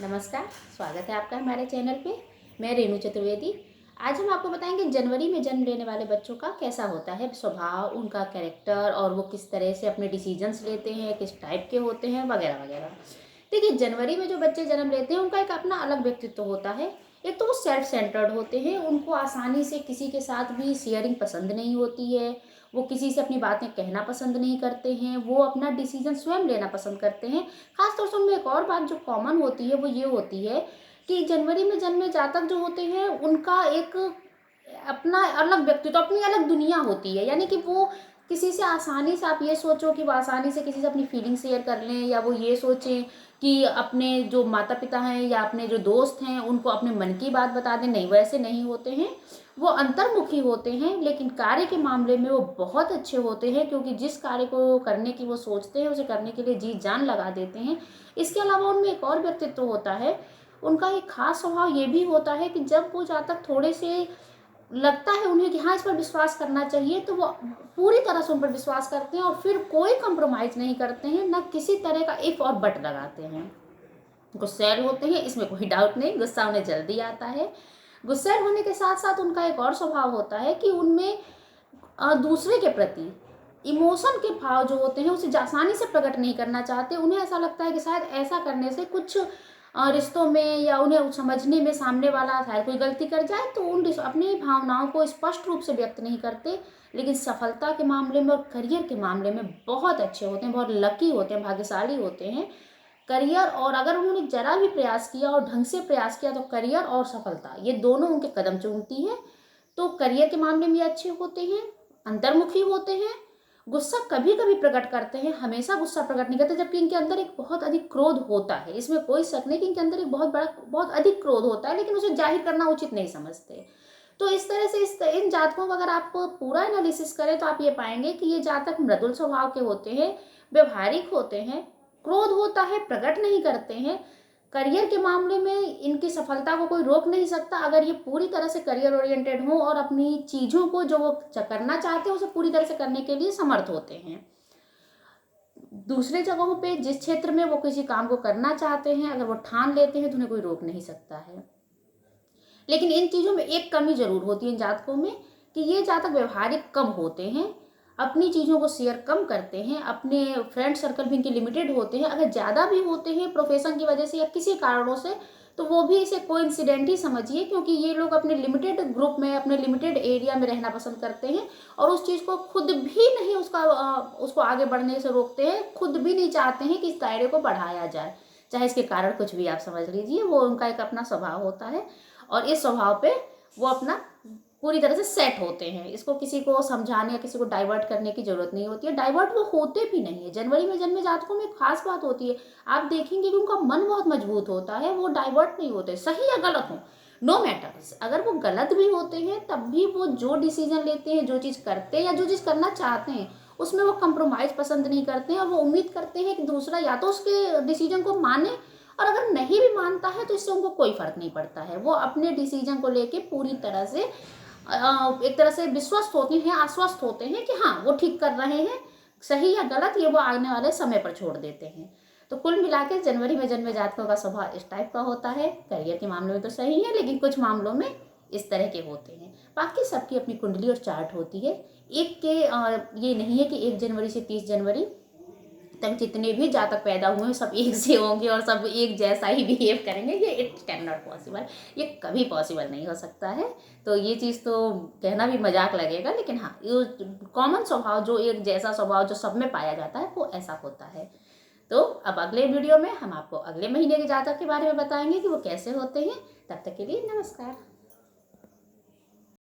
नमस्कार, स्वागत है आपका हमारे चैनल पे। मैं रेणु चतुर्वेदी। आज हम आपको बताएंगे जनवरी में जन्म लेने वाले बच्चों का कैसा होता है स्वभाव, उनका कैरेक्टर और वो किस तरह से अपने डिसीजंस लेते हैं, किस टाइप के होते हैं वगैरह वगैरह। देखिए, जनवरी में जो बच्चे जन्म लेते हैं उनका एक अपना अलग व्यक्तित्व होता है। एक तो वो सेल्फ सेंटर्ड होते हैं, उनको आसानी से किसी के साथ भी शेयरिंग पसंद नहीं होती है। वो किसी से अपनी बातें कहना पसंद नहीं करते हैं, वो अपना डिसीजन स्वयं लेना पसंद करते हैं। खासतौर से उनमें एक और बात जो कॉमन होती है वो ये होती है कि जनवरी में जन्मे जातक जो होते हैं उनका एक अपना अलग व्यक्तित्व, अपनी अलग दुनिया होती है। यानी कि वो किसी से आसानी से, आप ये सोचो कि वो आसानी से किसी से अपनी फीलिंग शेयर कर लें, या वो ये सोचें कि अपने जो माता पिता हैं या अपने जो दोस्त हैं उनको अपने मन की बात बता दें। नहीं, वैसे नहीं होते हैं। वो अंतर्मुखी होते हैं, लेकिन कार्य के मामले में वो बहुत अच्छे होते हैं, क्योंकि जिस कार्य को करने की वो सोचते हैं उसे करने के लिए जी जान लगा देते हैं। इसके अलावा उनमें एक और व्यक्तित्व होता है। उनका एक खास स्वभाव ये भी होता है कि जब वो जातक थोड़े से लगता है उन्हें कि हाँ इस पर विश्वास करना चाहिए, तो वो पूरी तरह से उन पर विश्वास करते हैं और फिर कोई कंप्रोमाइज़ नहीं करते हैं, ना किसी तरह का इफ़ और बट लगाते हैं। गुस्सैल होते हैं, इसमें कोई डाउट नहीं, गुस्सा उन्हें जल्दी आता है। गुस्सैल होने के साथ साथ उनका एक और स्वभाव होता है कि उनमें दूसरे के प्रति इमोशन के भाव जो होते हैं उसे आसानी से प्रकट नहीं करना चाहते। उन्हें ऐसा लगता है कि शायद ऐसा करने से कुछ रिश्तों में या उन्हें समझने में सामने वाला शायद कोई गलती कर जाए, तो उन अपनी भावनाओं को स्पष्ट रूप से व्यक्त नहीं करते। लेकिन सफलता के मामले में और करियर के मामले में बहुत अच्छे होते हैं, बहुत लकी होते हैं, भाग्यशाली होते हैं। करियर, और अगर उन्होंने जरा भी प्रयास किया और ढंग से प्रयास किया तो करियर और सफलता ये दोनों उनके कदम चूमती है। तो करियर के मामले में अच्छे होते हैं, अंतर्मुखी होते हैं, गुस्सा कभी कभी प्रकट करते हैं, हमेशा गुस्सा प्रकट नहीं करते। जबकि इनके अंदर एक बहुत अधिक क्रोध होता है, इसमें कोई शक नहीं कि इनके अंदर एक बहुत अधिक क्रोध होता है, लेकिन उसे जाहिर करना उचित नहीं समझते। तो इस तरह से इन जातकों का अगर आप पूरा एनालिसिस करें तो आप ये पाएंगे कि ये जातक मृदुल स्वभाव के होते हैं, व्यवहारिक होते हैं, क्रोध होता है, प्रकट नहीं करते हैं। करियर के मामले में इनकी सफलता को कोई रोक नहीं सकता, अगर ये पूरी तरह से करियर ओरिएंटेड हो और अपनी चीज़ों को जो वो करना चाहते हैं उसे पूरी तरह से करने के लिए समर्थ होते हैं। दूसरे जगहों पे जिस क्षेत्र में वो किसी काम को करना चाहते हैं, अगर वो ठान लेते हैं तो उन्हें कोई रोक नहीं सकता है। लेकिन इन चीज़ों में एक कमी जरूर होती है इन जातकों में, कि ये जातक व्यवहारिक कम होते हैं, अपनी चीज़ों को शेयर कम करते हैं, अपने फ्रेंड सर्कल भी इनके लिमिटेड होते हैं। अगर ज़्यादा भी होते हैं प्रोफेशन की वजह से या किसी कारणों से, तो वो भी इसे कोइंसिडेंट ही समझिए, क्योंकि ये लोग अपने लिमिटेड ग्रुप में, अपने लिमिटेड एरिया में रहना पसंद करते हैं और उस चीज़ को खुद भी नहीं उसको आगे बढ़ने से रोकते हैं, खुद भी नहीं चाहते हैं कि इस दायरे को बढ़ाया जाए, चाहे इसके कारण कुछ भी आप समझ लीजिए। वो उनका एक अपना स्वभाव होता है और इस स्वभाव पे वो अपना पूरी तरह से सेट होते हैं। इसको किसी को समझाने या किसी को डाइवर्ट करने की जरूरत नहीं होती है। डाइवर्ट वो होते भी नहीं है। जनवरी में जन्मे जातकों में खास बात होती है, आप देखेंगे कि उनका मन बहुत मजबूत होता है, वो डाइवर्ट नहीं होते, सही या गलत हो नो मैटर्स। अगर वो गलत भी होते हैं तब भी वो जो डिसीजन लेते हैं, जो चीज़ करते हैं या जो चीज़ करना चाहते हैं, उसमें वो कंप्रोमाइज़ पसंद नहीं करते हैं और वो उम्मीद करते हैं कि दूसरा या तो उसके डिसीजन को माने, और अगर नहीं भी मानता है तो इससे उनको कोई फर्क नहीं पड़ता है। वो अपने डिसीजन को लेके पूरी तरह से एक तरह से विश्वस्त होते हैं, आश्वस्त होते हैं कि हाँ वो ठीक कर रहे हैं, सही या गलत ये वो आने वाले समय पर छोड़ देते हैं। तो कुल मिला के जनवरी में जन्मे जातकों का स्वभाव इस टाइप का होता है। करियर के मामले में तो सही है, लेकिन कुछ मामलों में इस तरह के होते हैं। बाकी सबकी अपनी कुंडली और चार्ट होती है। एक के ये नहीं है कि 1 जनवरी से 30 जनवरी तक जितने भी जातक पैदा हुए हैं सब एक से होंगे और सब एक जैसा ही बिहेव करेंगे। ये इट्स कैन नॉट पॉसिबल, ये कभी पॉसिबल नहीं हो सकता है। तो ये चीज़ तो कहना भी मजाक लगेगा, लेकिन हाँ ये कॉमन स्वभाव, जो एक जैसा स्वभाव जो सब में पाया जाता है वो ऐसा होता है। तो अब अगले वीडियो में हम आपको अगले महीने के जातक के बारे में बताएंगे कि वो कैसे होते हैं। तब तक के लिए नमस्कार।